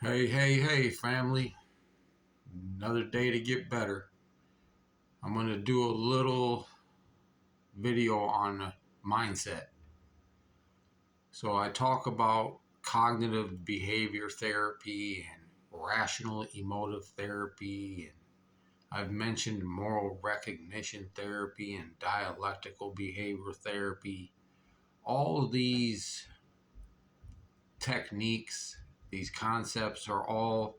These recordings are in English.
Hey, hey, hey, family. Another day to get better. I'm going to do a little video on mindset. So, I talk about cognitive behavior therapy and rational emotive therapy. And I've mentioned moral recognition therapy and dialectical behavior therapy. All of these techniques, these concepts are all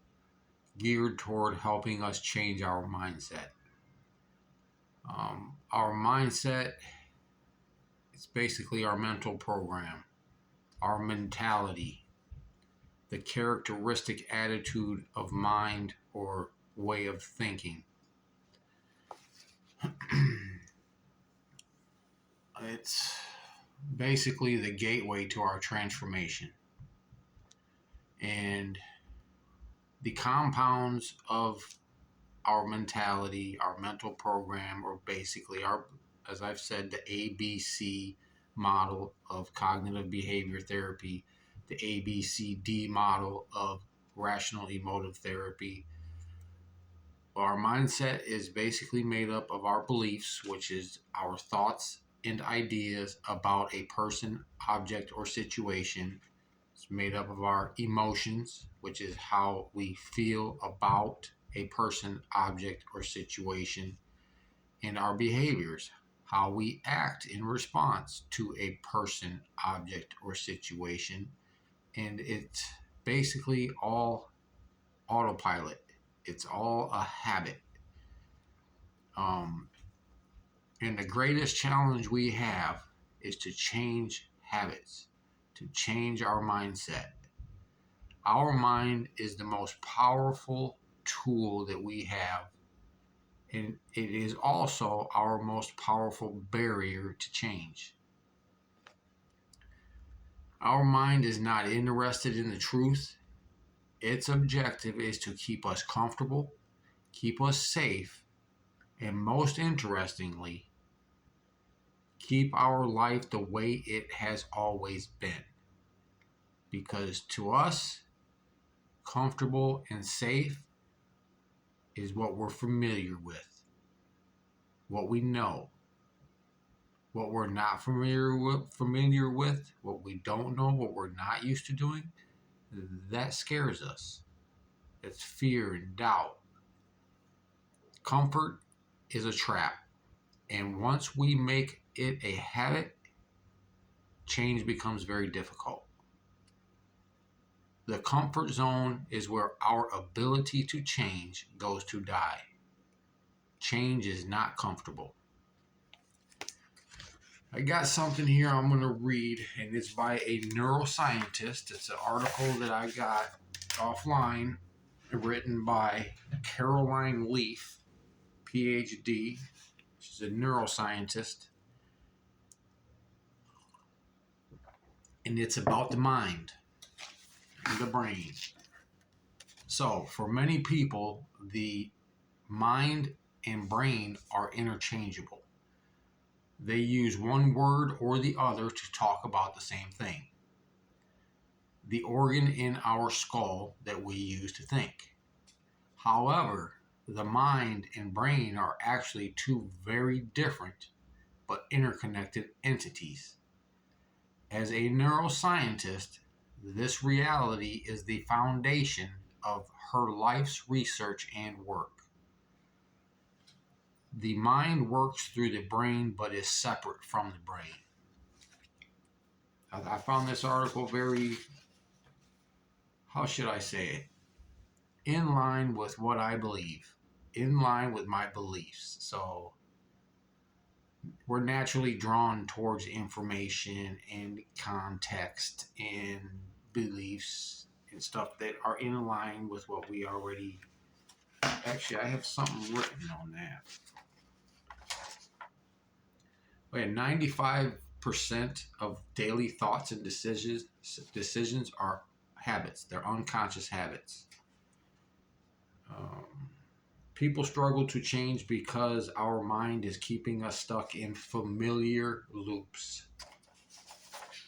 geared toward helping us change our mindset. Our mindset is basically our mental program, our mentality, the characteristic attitude of mind or way of thinking. It's basically the gateway to our transformation. And the compounds of our mentality, our mental program, or basically our, as I've said, the ABC model of cognitive behavior therapy, the ABCD model of rational emotive therapy. Our mindset is basically made up of our beliefs, which is our thoughts and ideas about a person, object, or situation. It's made up of our emotions, which is how we feel about a person, object, or situation, and our behaviors, how we act in response to a person, object, or situation. And it's basically all autopilot. It's all a habit. And the greatest challenge we have is to change habits, to change our mindset. Our mind is the most powerful tool that we have, and it is also our most powerful barrier to change. Our mind is not interested in the truth. Its objective is to keep us comfortable, keep us safe, and most interestingly, keep our life the way it has always been. Because to us, comfortable and safe is what we're familiar with, what we know. What we're not familiar with, what we don't know, what we're not used to doing, that scares us. It's fear and doubt. Comfort is a trap. And once we make it a habit, change becomes very difficult. The comfort zone is where our ability to change goes to die. Change is not comfortable. I got something here I'm going to read, and it's by a neuroscientist. It's an article that I got offline, written by Caroline Leaf, Ph.D. She's a neuroscientist. And it's about the mind and the brain. So, for many people, the mind and brain are interchangeable. They use one word or the other to talk about the same thing. The organ in our skull that we use to think. However, the mind and brain are actually two very different but interconnected entities. As a neuroscientist, this reality is the foundation of her life's research and work. The mind works through the brain but is separate from the brain. I found this article very, how should I say it, in line with what I believe, in line with my beliefs. So we're naturally drawn towards information and context and beliefs and stuff that are in line with what we already. Actually, I have something written on that. Wait, 95% of daily thoughts and decisions are habits. They're unconscious habits. People struggle to change because our mind is keeping us stuck in familiar loops.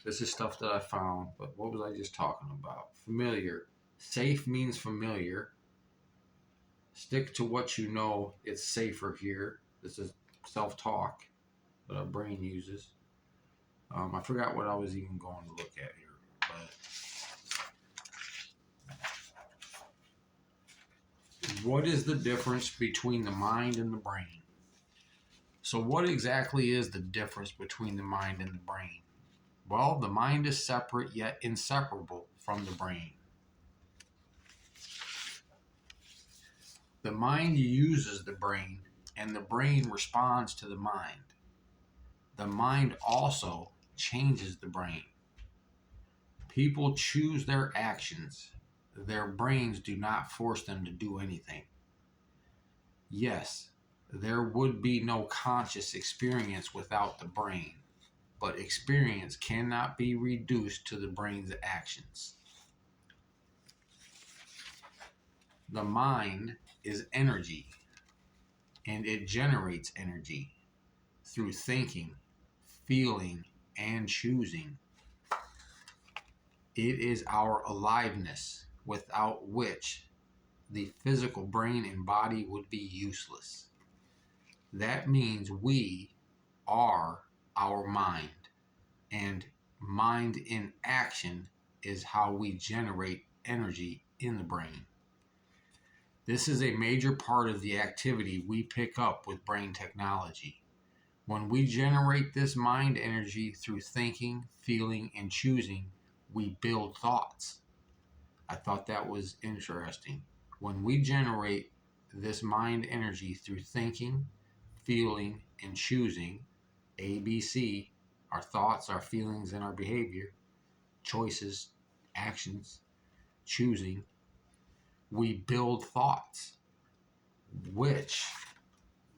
This is stuff that I found, but what was I just talking about? Familiar, Safe means familiar. Stick to what you know. It's safer here. This is self-talk that our brain uses. I forgot what I was even going to look at here, but what is the difference between the mind and the brain? So what exactly is the difference between the mind and the brain? Well, the mind is separate yet inseparable from the brain. The mind uses the brain, and the brain responds to the mind. The mind also changes the brain. People choose their actions. Their brains do not force them to do anything. Yes, there would be no conscious experience without the brain, but experience cannot be reduced to the brain's actions. The mind is energy, and it generates energy through thinking, feeling, and choosing. It is our aliveness, without which the physical brain and body would be useless. That means we are our mind, and mind in action is how we generate energy in the brain. This is a major part of the activity we pick up with brain technology. When we generate this mind energy through thinking, feeling, and choosing, we build thoughts. I thought that was interesting. When we generate this mind energy through thinking, feeling, and choosing, ABC, our thoughts, our feelings, and our behavior, choices, actions, choosing, we build thoughts, which,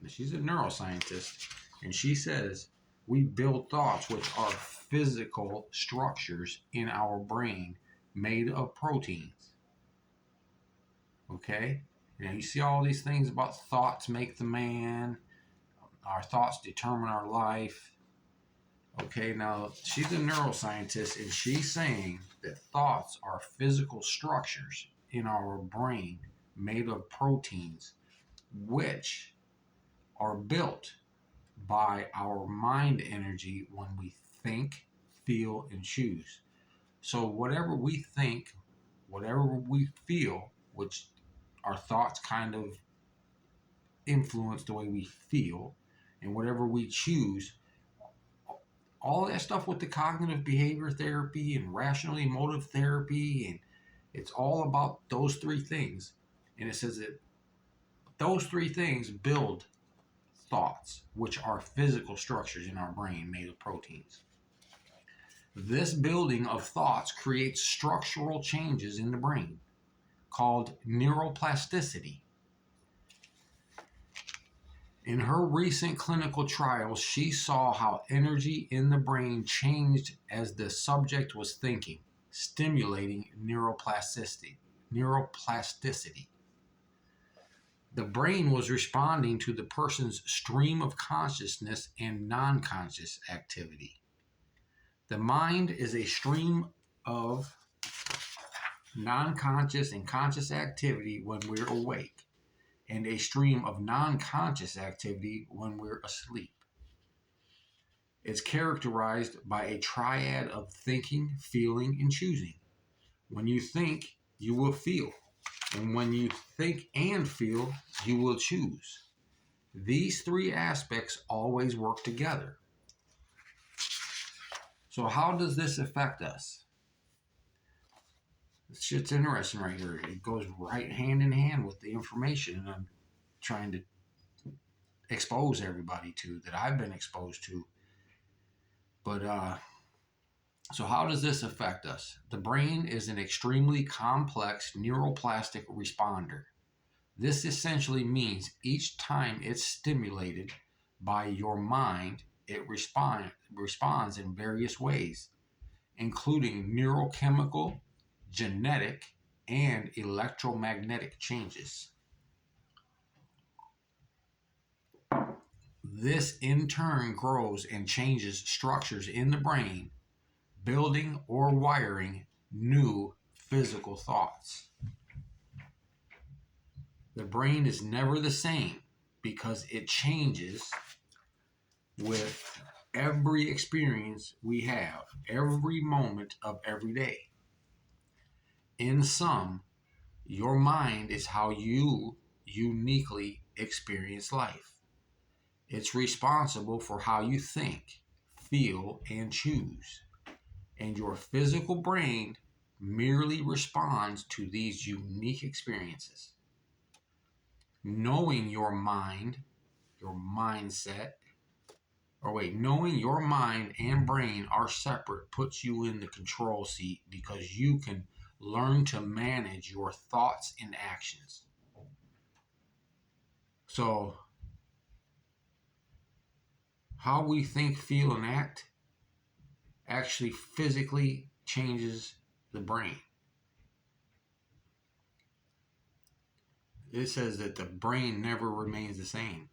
she's a neuroscientist, and she says we build thoughts, which are physical structures in our brain made of proteins. Okay? Now you see all these things about thoughts make the man, our thoughts determine our life. Okay, now she's a neuroscientist, and she's saying that thoughts are physical structures in our brain made of proteins, which are built by our mind energy when we think, feel, and choose. So whatever we think, whatever we feel, which our thoughts kind of influence the way we feel, and whatever we choose, all that stuff with the cognitive behavior therapy and rational emotive therapy, and it's all about those three things. And it says that those three things build thoughts, which are physical structures in our brain made of proteins. This building of thoughts creates structural changes in the brain called neuroplasticity. In her recent clinical trials, she saw how energy in the brain changed as the subject was thinking, stimulating neuroplasticity. The brain was responding to the person's stream of consciousness and non-conscious activity. The mind is a stream of non-conscious and conscious activity when we're awake, and a stream of non-conscious activity when we're asleep. It's characterized by a triad of thinking, feeling, and choosing. When you think, you will feel. And when you think and feel, you will choose. These three aspects always work together. So how does this affect us? This shit's interesting right here. It goes right hand in hand with the information I'm trying to expose everybody to, that I've been exposed to. But so how does this affect us? The brain is an extremely complex neuroplastic responder. This essentially means each time it's stimulated by your mind, it responds in various ways, including neurochemical, genetic, and electromagnetic changes. This in turn grows and changes structures in the brain, building or wiring new physical thoughts. The brain is never the same because it changes with every experience we have, every moment of every day. In sum, your mind is how you uniquely experience life. It's responsible for how you think, feel, and choose. And your physical brain merely responds to these unique experiences. Knowing your mind, your mindset, knowing your mind and brain are separate puts you in the control seat because you can learn to manage your thoughts and actions. So, how we think, feel, and act actually physically changes the brain. It says that the brain never remains the same.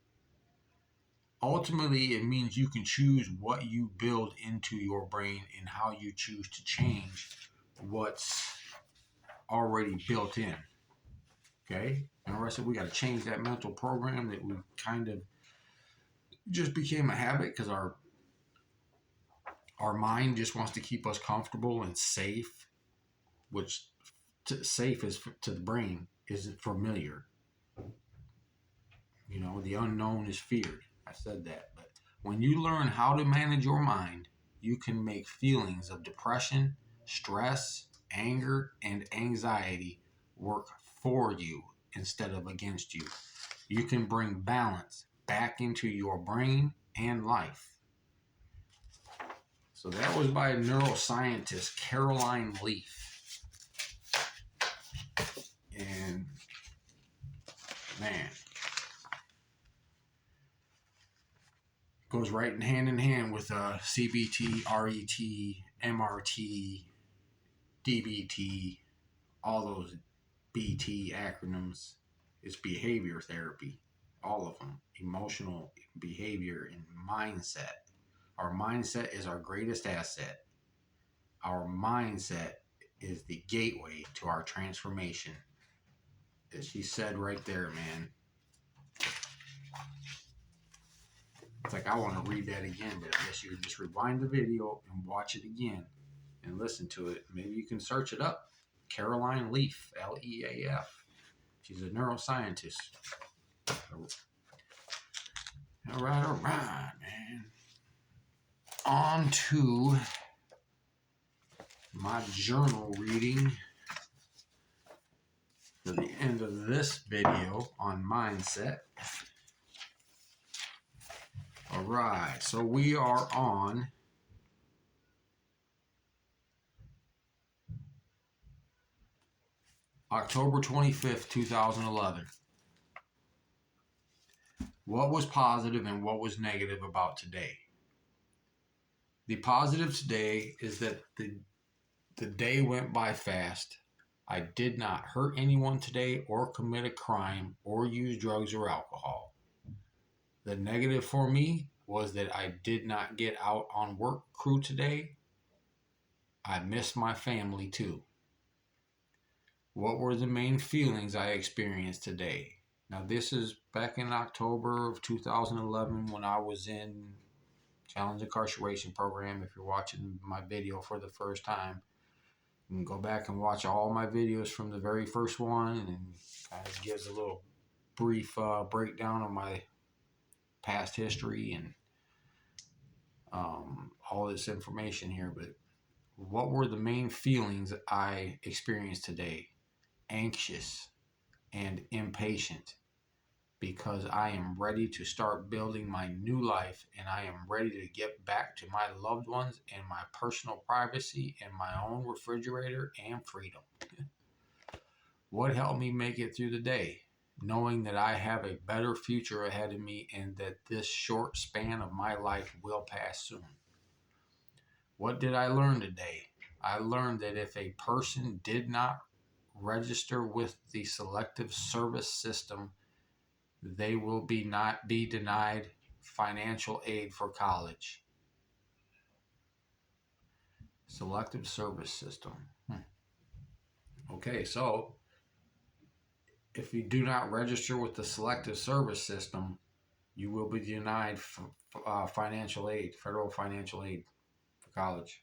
Ultimately, it means you can choose what you build into your brain and how you choose to change what's already built in. Okay? And the rest of it, we got to change that mental program that we kind of just became a habit because our mind just wants to keep us comfortable and safe, which safe is to the brain isn't familiar. You know, the unknown is feared. I said that. But when you learn how to manage your mind, you can make feelings of depression, stress, anger, and anxiety work for you instead of against you. You can bring balance back into your brain and life. So that was by neuroscientist Caroline Leaf. And man, goes right hand in hand with CBT, RET, MRT, DBT, all those BT acronyms. It's behavior therapy, all of them. Emotional behavior and mindset. Our mindset is our greatest asset. Our mindset is the gateway to our transformation. As she said right there, man. It's like I want to read that again, but I guess you can just rewind the video and watch it again and listen to it. Maybe you can search it up. Caroline Leaf, Leaf. She's a neuroscientist. All right, man. On to my journal reading for the end of this video on mindset. All right, so we are on October 25th, 2011. What was positive and what was negative about today? The positive today is that the day went by fast. I did not hurt anyone today or commit a crime or use drugs or alcohol. The negative for me was that I did not get out on work crew today. I missed my family too. What were the main feelings I experienced today? Now this is back in October of 2011 when I was in Challenge Incarceration Program. If you're watching my video for the first time, you can go back and watch all my videos from the very first one, and kind of gives a little brief breakdown of my past history and all this information here. But what were the main feelings I experienced today? Anxious and impatient, because I am ready to start building my new life and I am ready to get back to my loved ones and my personal privacy and my own refrigerator and freedom. What helped me make it through the day? Knowing that I have a better future ahead of me and that this short span of my life will pass soon. What did I learn today? I learned that if a person did not register with the selective service system, they will not be denied financial aid for college. Selective service system. Okay, so if you do not register with the Selective Service System, you will be denied financial aid, federal financial aid for college.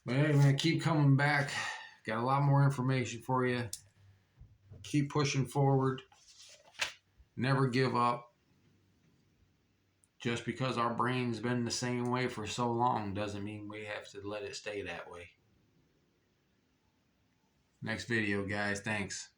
But hey, man, keep coming back. Got a lot more information for you. Keep pushing forward. Never give up. Just because our brain's been the same way for so long doesn't mean we have to let it stay that way. Next video, guys. Thanks.